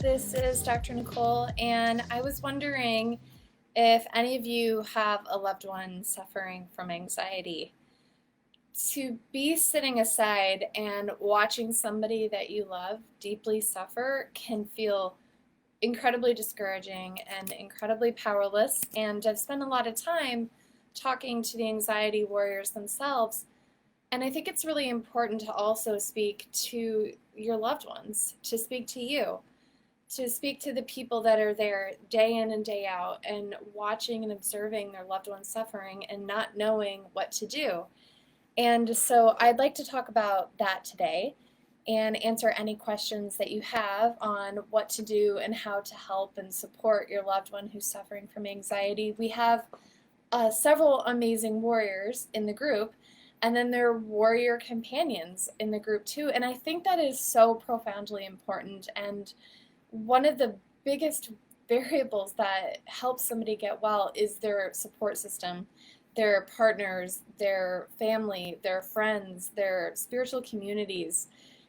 This is Dr. Nicole, and I was wondering if any of you have a loved one suffering from anxiety. To be sitting aside and watching somebody that you love deeply suffer can feel incredibly discouraging and incredibly powerless. And I've spent a lot of time talking to the anxiety warriors themselves. And I think it's really important to also speak to your loved ones, to speak to you, to speak to the people that are there day in and day out and watching and observing their loved ones suffering and not knowing what to do. And so I'd like to talk about that today and answer any questions that you have on what to do and how to help and support your loved one who's suffering from anxiety. We have several amazing warriors in the group, and then there are warrior companions in the group too. And I think that is so profoundly important. And one of the biggest variables that helps somebody get well is their support system, their partners, their family, their friends, their spiritual communities.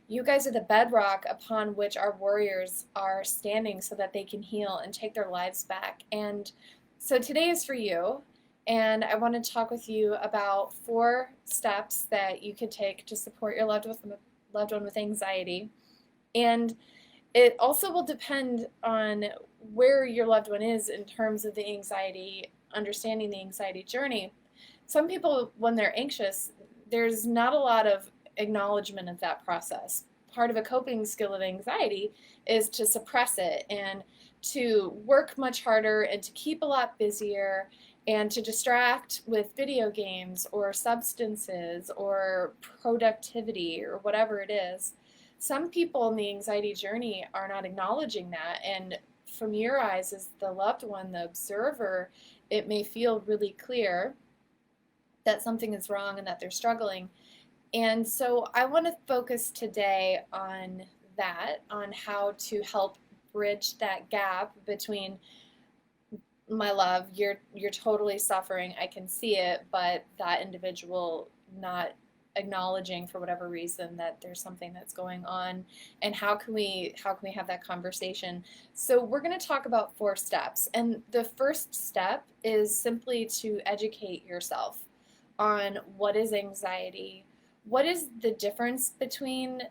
You guys are the bedrock upon which our warriors are standing so that they can heal and take their lives back. And so today is for you. And I want to talk with you about 4 steps that you could take to support your loved one with anxiety. And it also will depend on where your loved one is in terms of the anxiety, understanding the anxiety journey. Some people, when they're anxious, there's not a lot of acknowledgement of that process. Part of a coping skill of anxiety is to suppress it and to work much harder and to keep a lot busier and to distract with video games or substances or productivity or whatever it is. Some people in the anxiety journey are not acknowledging that, and from your eyes as the loved one, the observer, it may feel really clear that something is wrong and that they're struggling. And so I want to focus today on that, on how to help bridge that gap between my love, you're totally suffering, I can see it, but that individual not acknowledging for whatever reason that there's something that's going on, and how can we have that conversation. So we're going to talk about 4 steps, and the first step is simply to educate yourself on what is anxiety, what is the difference between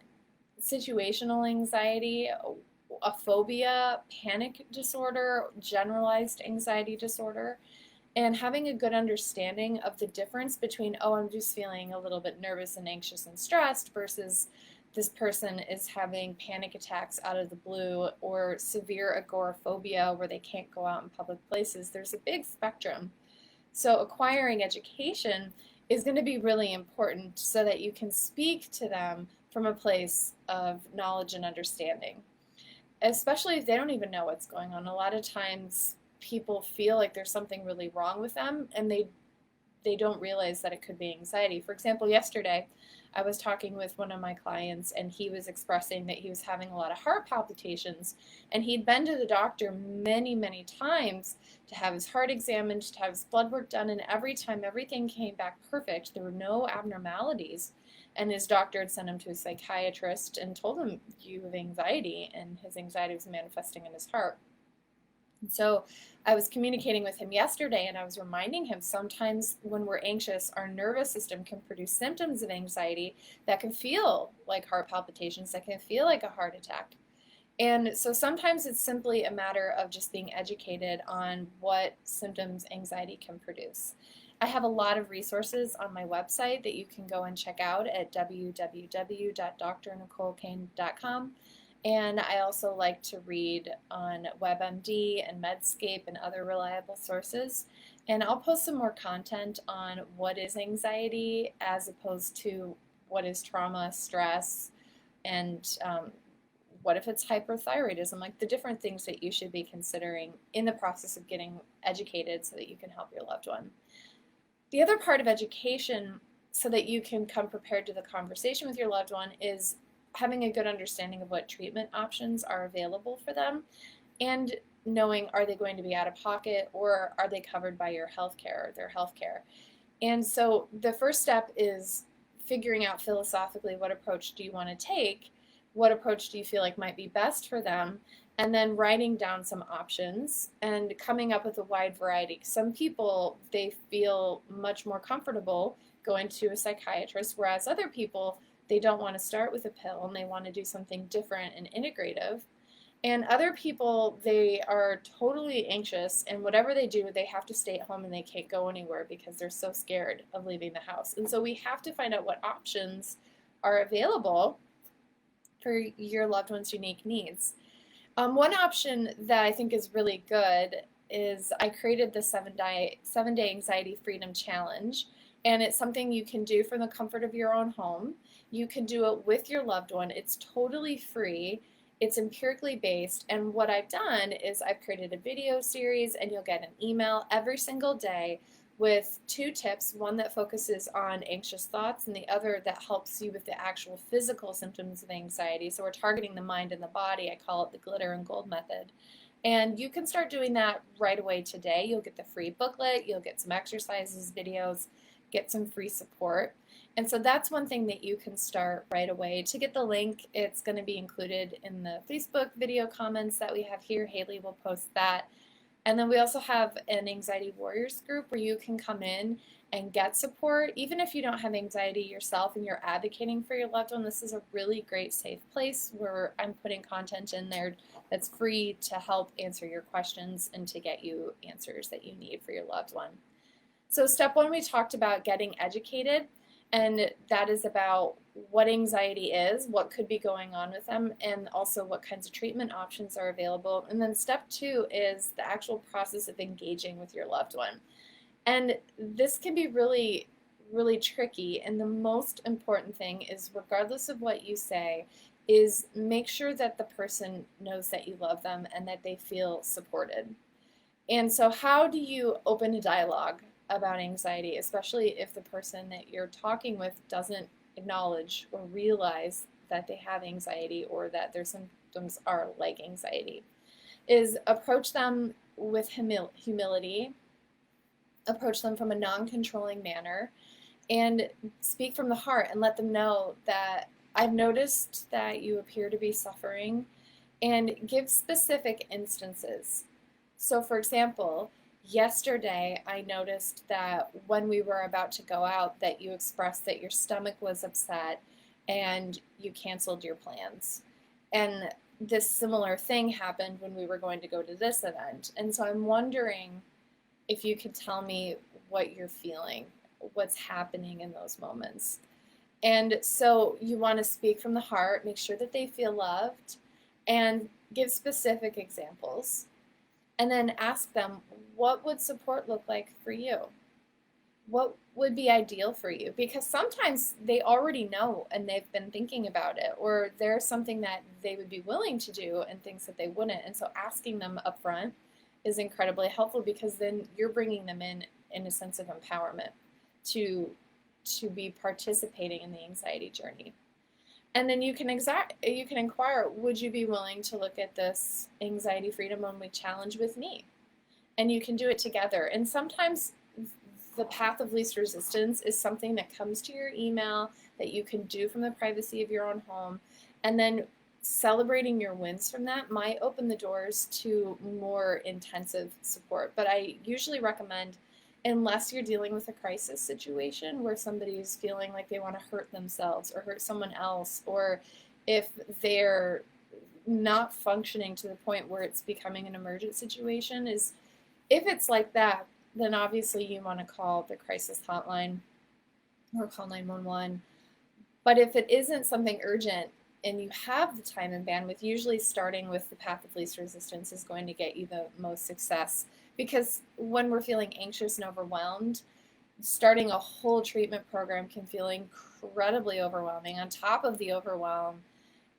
situational anxiety, a phobia, panic disorder, generalized anxiety disorder, and having a good understanding of the difference between, oh, I'm just feeling a little bit nervous and anxious and stressed, versus this person is having panic attacks out of the blue or severe agoraphobia where they can't go out in public places. There's a big spectrum. So acquiring education is going to be really important so that you can speak to them from a place of knowledge and understanding, especially if they don't even know what's going on. A lot of times people feel like there's something really wrong with them, and they don't realize that it could be anxiety. For example, yesterday I was talking with one of my clients, and he was expressing that he was having a lot of heart palpitations, and he'd been to the doctor many times to have his heart examined, to have his blood work done, and every time everything came back perfect. There were no abnormalities. And his doctor had sent him to a psychiatrist and told him, you have anxiety, and his anxiety was manifesting in his heart. And so I was communicating with him yesterday, and I was reminding him sometimes when we're anxious, our nervous system can produce symptoms of anxiety that can feel like heart palpitations, that can feel like a heart attack. And so sometimes it's simply a matter of just being educated on what symptoms anxiety can produce. I have a lot of resources on my website that you can go and check out at www.drnicolecain.com. And I also like to read on WebMD and Medscape and other reliable sources. And I'll post some more content on what is anxiety as opposed to what is trauma, stress, and what if it's hyperthyroidism, like the different things that you should be considering in the process of getting educated so that you can help your loved one. The other part of education, so that you can come prepared to the conversation with your loved one, is having a good understanding of what treatment options are available for them, and knowing, are they going to be out of pocket or are they covered by your healthcare or their healthcare. And so the first step is figuring out philosophically what approach do you want to take, what approach do you feel like might be best for them, and then writing down some options and coming up with a wide variety. Some people, they feel much more comfortable going to a psychiatrist, whereas other people, they don't want to start with a pill and they want to do something different and integrative. And other people, they are totally anxious, and whatever they do, they have to stay at home and they can't go anywhere because they're so scared of leaving the house. And so we have to find out what options are available for your loved one's unique needs. One option that I think is really good is I created the 7-day anxiety freedom challenge, and it's something you can do from the comfort of your own home. You can do it with your loved one. It's totally free. It's empirically based, and what I've done is I've created a video series, and you'll get an email every single day with 2 tips, one that focuses on anxious thoughts and the other that helps you with the actual physical symptoms of anxiety. So we're targeting the mind and the body. I call it the glitter and gold method. And you can start doing that right away today. You'll get the free booklet, you'll get some exercises, videos, get some free support. And so that's one thing that you can start right away. To get the link, it's going to be included in the Facebook video comments that we have here. Haley will post that. And then we also have an Anxiety Warriors group where you can come in and get support. Even if you don't have anxiety yourself and you're advocating for your loved one, this is a really great safe place where I'm putting content in there that's free to help answer your questions and to get you answers that you need for your loved one. So step 1, we talked about getting educated, and that is about what anxiety is, what could be going on with them, and also what kinds of treatment options are available. And then step 2 is the actual process of engaging with your loved one. And this can be really, really tricky, and the most important thing is, regardless of what you say, is make sure that the person knows that you love them and that they feel supported. And so how do you open a dialogue about anxiety, especially if the person that you're talking with doesn't acknowledge or realize that they have anxiety or that their symptoms are like anxiety? Is approach them with humility, approach them from a non-controlling manner, and speak from the heart and let them know that I've noticed that you appear to be suffering, and give specific instances. So for example, yesterday I noticed that when we were about to go out that you expressed that your stomach was upset and you canceled your plans. And this similar thing happened when we were going to go to this event. And so I'm wondering if you could tell me what you're feeling, what's happening in those moments. And so you want to speak from the heart, make sure that they feel loved, and give specific examples. And then ask them, what would support look like for you? What would be ideal for you? Because sometimes they already know and they've been thinking about it, or there's something that they would be willing to do and things that they wouldn't. And so asking them up front is incredibly helpful, because then you're bringing them in a sense of empowerment to be participating in the anxiety journey. And then you can inquire, would you be willing to look at this Anxiety Freedom Only challenge with me? And you can do it together. And sometimes the path of least resistance is something that comes to your email that you can do from the privacy of your own home. And then celebrating your wins from that might open the doors to more intensive support. But I usually recommend, unless you're dealing with a crisis situation where somebody is feeling like they want to hurt themselves or hurt someone else, or if they're not functioning to the point where it's becoming an emergent situation, is if it's like that, then obviously you want to call the crisis hotline or call 911. But if it isn't something urgent and you have the time and bandwidth, usually starting with the path of least resistance is going to get you the most success. Because when we're feeling anxious and overwhelmed, starting a whole treatment program can feel incredibly overwhelming on top of the overwhelm,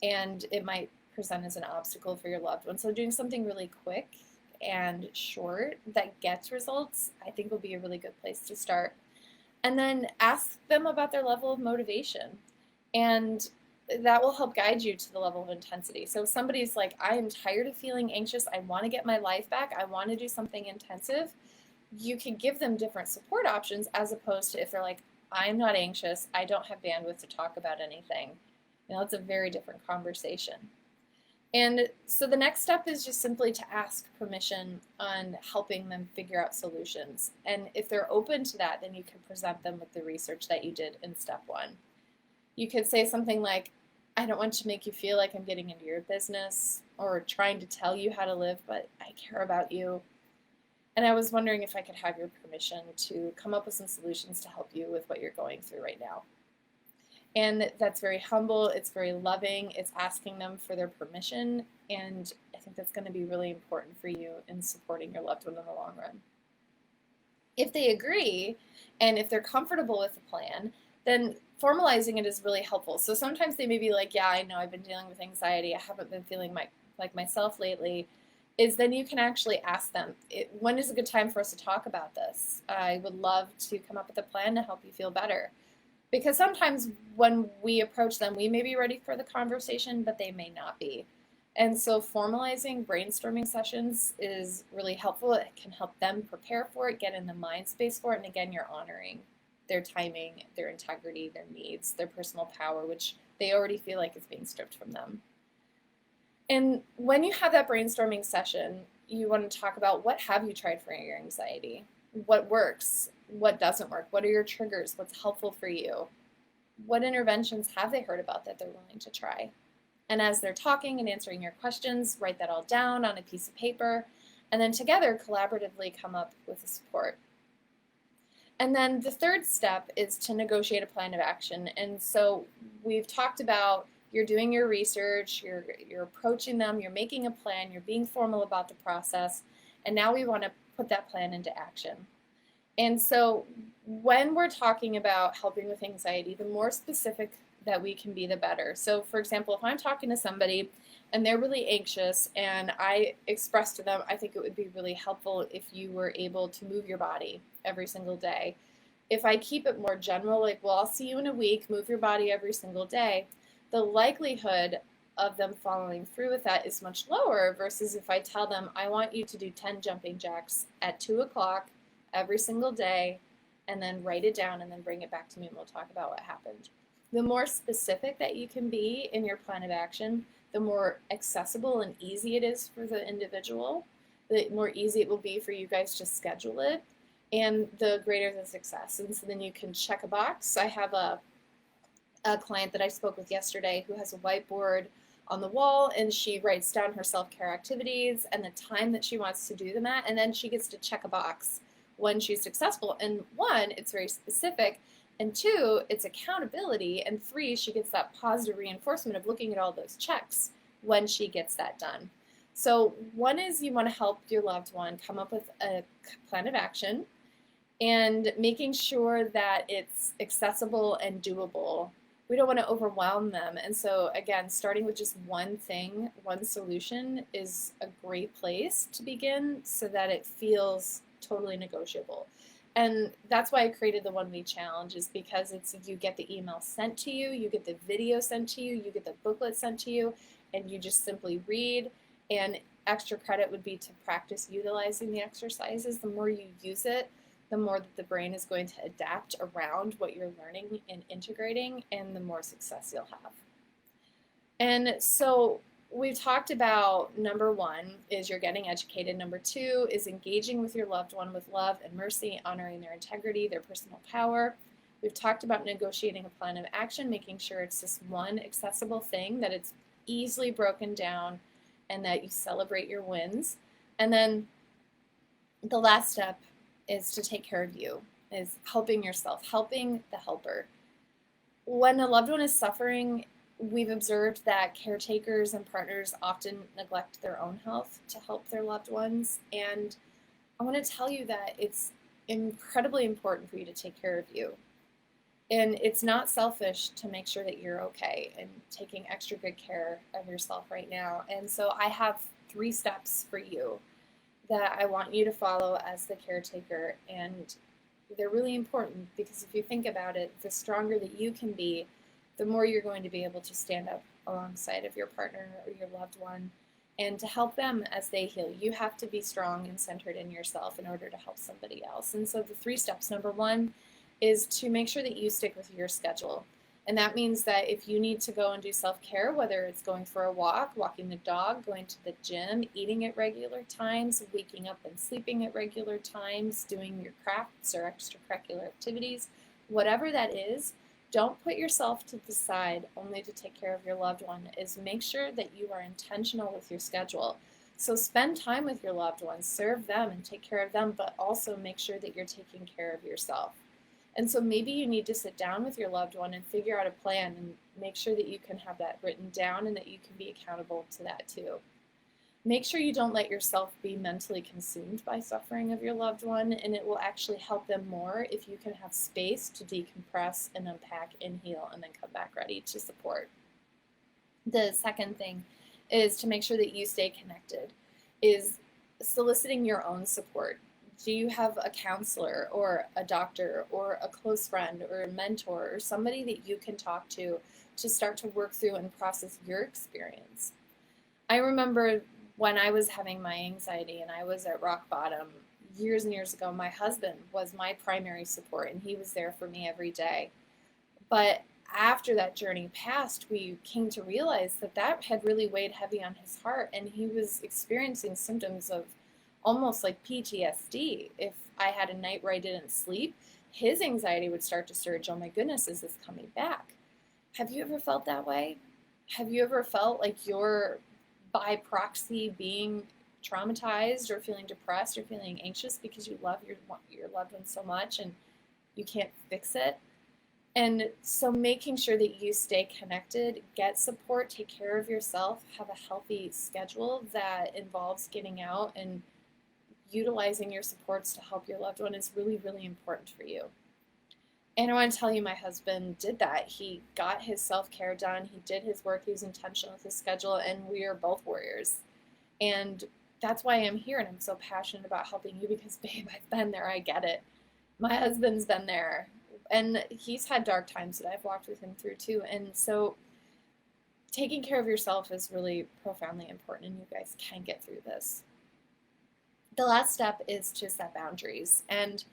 and it might present as an obstacle for your loved one. So doing something really quick and short that gets results, I think will be a really good place to start. And then ask them about their level of motivation, and that will help guide you to the level of intensity. So if somebody's like, I am tired of feeling anxious, I want to get my life back, I want to do something intensive, you can give them different support options, as opposed to if they're like, I'm not anxious, I don't have bandwidth to talk about anything. You know, it's a very different conversation. And so the next step is just simply to ask permission on helping them figure out solutions. And if they're open to that, then you can present them with the research that you did in step one. You could say something like, I don't want to make you feel like I'm getting into your business or trying to tell you how to live, but I care about you. And I was wondering if I could have your permission to come up with some solutions to help you with what you're going through right now. And that's very humble, it's very loving, it's asking them for their permission, and I think that's going to be really important for you in supporting your loved one in the long run. If they agree, and if they're comfortable with the plan, then formalizing it is really helpful. So sometimes they may be like, yeah, I know I've been dealing with anxiety, I haven't been feeling like myself lately, is then you can actually ask them, when is a good time for us to talk about this? I would love to come up with a plan to help you feel better. Because sometimes when we approach them, we may be ready for the conversation, but they may not be. And so formalizing brainstorming sessions is really helpful. It can help them prepare for it, get in the mind space for it, and again, you're honoring their timing, their integrity, their needs, their personal power, which they already feel like is being stripped from them. And when you have that brainstorming session, you want to talk about what have you tried for your anxiety? What works? What doesn't work? What are your triggers? What's helpful for you? What interventions have they heard about that they're willing to try? And as they're talking and answering your questions, write that all down on a piece of paper, and then together collaboratively come up with a support. And then the third step is to negotiate a plan of action. And so we've talked about you're doing your research, you're approaching them, you're making a plan, you're being formal about the process, and now we want to put that plan into action. And so when we're talking about helping with anxiety, the more specific that we can be, the better. So for example, if I'm talking to somebody and they're really anxious and I express to them, I think it would be really helpful if you were able to move your body every single day. If I keep it more general, like, well, I'll see you in a week, move your body every single day, the likelihood of them following through with that is much lower versus if I tell them, I want you to do 10 jumping jacks at 2 o'clock every single day, and then write it down and then bring it back to me and we'll talk about what happened. The more specific that you can be in your plan of action, the more accessible and easy it is for the individual, the more easy it will be for you guys to schedule it, and the greater the success. And so then you can check a box. I have a client that I spoke with yesterday who has a whiteboard on the wall, and she writes down her self-care activities and the time that she wants to do them at, and then she gets to check a box when she's successful. And one, it's very specific, and two, it's accountability, and three, she gets that positive reinforcement of looking at all those checks when she gets that done. So one is you want to help your loved one come up with a plan of action and making sure that it's accessible and doable. We don't want to overwhelm them. And so again, starting with just one thing, one solution is a great place to begin so that it feels totally negotiable. And that's why I created the 1 week challenge, is because it's you get the email sent to you, you get the video sent to you, you get the booklet sent to you, and you just simply read. And extra credit would be to practice utilizing the exercises. The more you use it, the more that the brain is going to adapt around what you're learning and integrating, and the more success you'll have. And so we've talked about number one is you're getting educated. Number two is engaging with your loved one with love and mercy, honoring their integrity, their personal power. We've talked about negotiating a plan of action, making sure it's just one accessible thing, that it's easily broken down, and that you celebrate your wins. And then the last step is to take care of you, is helping yourself, helping the helper. When a loved one is suffering, we've observed that caretakers and partners often neglect their own health to help their loved ones. And I want to tell you that it's incredibly important for you to take care of you. And it's not selfish to make sure that you're okay and taking extra good care of yourself right now. And so I have 3 steps for you that I want you to follow as the caretaker. And they're really important because if you think about it, the stronger that you can be, the more you're going to be able to stand up alongside of your partner or your loved one and to help them as they heal. You have to be strong and centered in yourself in order to help somebody else. And so the 3 steps, number 1 is to make sure that you stick with your schedule. And that means that if you need to go and do self-care, whether it's going for a walk, walking the dog, going to the gym, eating at regular times, waking up and sleeping at regular times, doing your crafts or extracurricular activities, whatever that is, don't put yourself to the side only to take care of your loved one. Is make sure that you are intentional with your schedule. So spend time with your loved ones, serve them and take care of them, but also make sure that you're taking care of yourself. And so maybe you need to sit down with your loved one and figure out a plan and make sure that you can have that written down and that you can be accountable to that too. Make sure you don't let yourself be mentally consumed by suffering of your loved one, and it will actually help them more if you can have space to decompress and unpack and heal and then come back ready to support. The second thing is to make sure that you stay connected, is soliciting your own support. Do you have a counselor or a doctor or a close friend or a mentor or somebody that you can talk to start to work through and process your experience? I remember when I was having my anxiety and I was at rock bottom years and years ago, my husband was my primary support and he was there for me every day. But after that journey passed, we came to realize that that had really weighed heavy on his heart, and he was experiencing symptoms of almost like PTSD. If I had a night where I didn't sleep, his anxiety would start to surge. Oh my goodness, is this coming back? Have you ever felt that way? Have you ever felt like you're by proxy being traumatized or feeling depressed or feeling anxious because you love your loved one so much and you can't fix it? And so making sure that you stay connected, get support, take care of yourself, have a healthy schedule that involves getting out and utilizing your supports to help your loved one is really, really important for you. And I want to tell you, my husband did that. He got his self-care done. He did his work. He was intentional with his schedule, and we are both warriors. And that's why I'm here, and I'm so passionate about helping you because, babe, I've been there. I get it. My husband's been there, and he's had dark times that I've walked with him through too. And so taking care of yourself is really profoundly important, and you guys can get through this. The last step is to set boundaries. And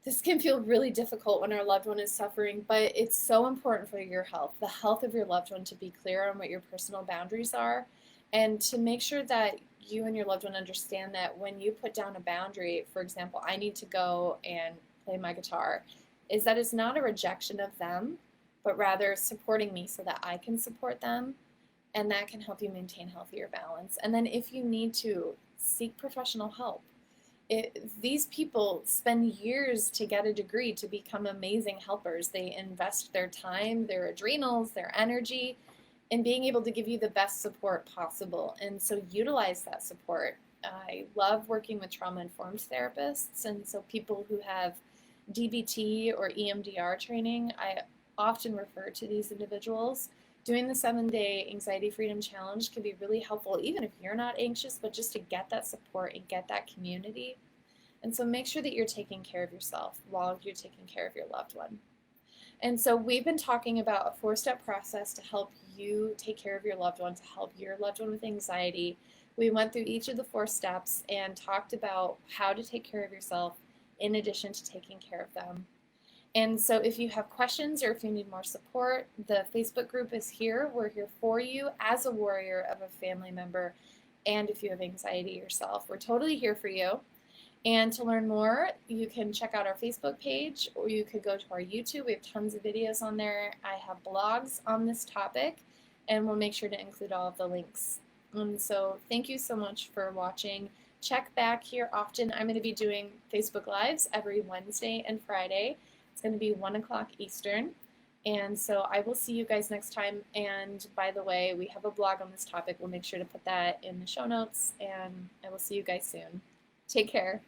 this can feel really difficult when our loved one is suffering, but it's so important for your health, the health of your loved one, to be clear on what your personal boundaries are and to make sure that you and your loved one understand that when you put down a boundary, for example, I need to go and play my guitar, is that it's not a rejection of them, but rather supporting me so that I can support them, and that can help you maintain healthier balance. And then if you need to, seek professional help. These people spend years to get a degree to become amazing helpers. They invest their time, their adrenals, their energy in being able to give you the best support possible. And so utilize that support. I love working with trauma-informed therapists, and so people who have DBT or EMDR training, I often refer to these individuals. Doing the 7-day Anxiety Freedom Challenge can be really helpful, even if you're not anxious, but just to get that support and get that community. And so make sure that you're taking care of yourself while you're taking care of your loved one. And so we've been talking about a 4-step process to help you take care of your loved one, to help your loved one with anxiety. We went through each of the 4 steps and talked about how to take care of yourself in addition to taking care of them. And so if you have questions or if you need more support, the Facebook group is here. We're here for you as a warrior of a family member, and if you have anxiety yourself, we're totally here for you. And to learn more, you can check out our Facebook page, or you could go to our YouTube. We have tons of videos on there. I have blogs on this topic, and we'll make sure to include all of the links. And so thank you so much for watching. Check back here often. I'm going to be doing Facebook Lives every Wednesday and Friday. It's going to be 1 o'clock Eastern. And so I will see you guys next time. And by the way, we have a blog on this topic. We'll make sure to put that in the show notes. And I will see you guys soon. Take care.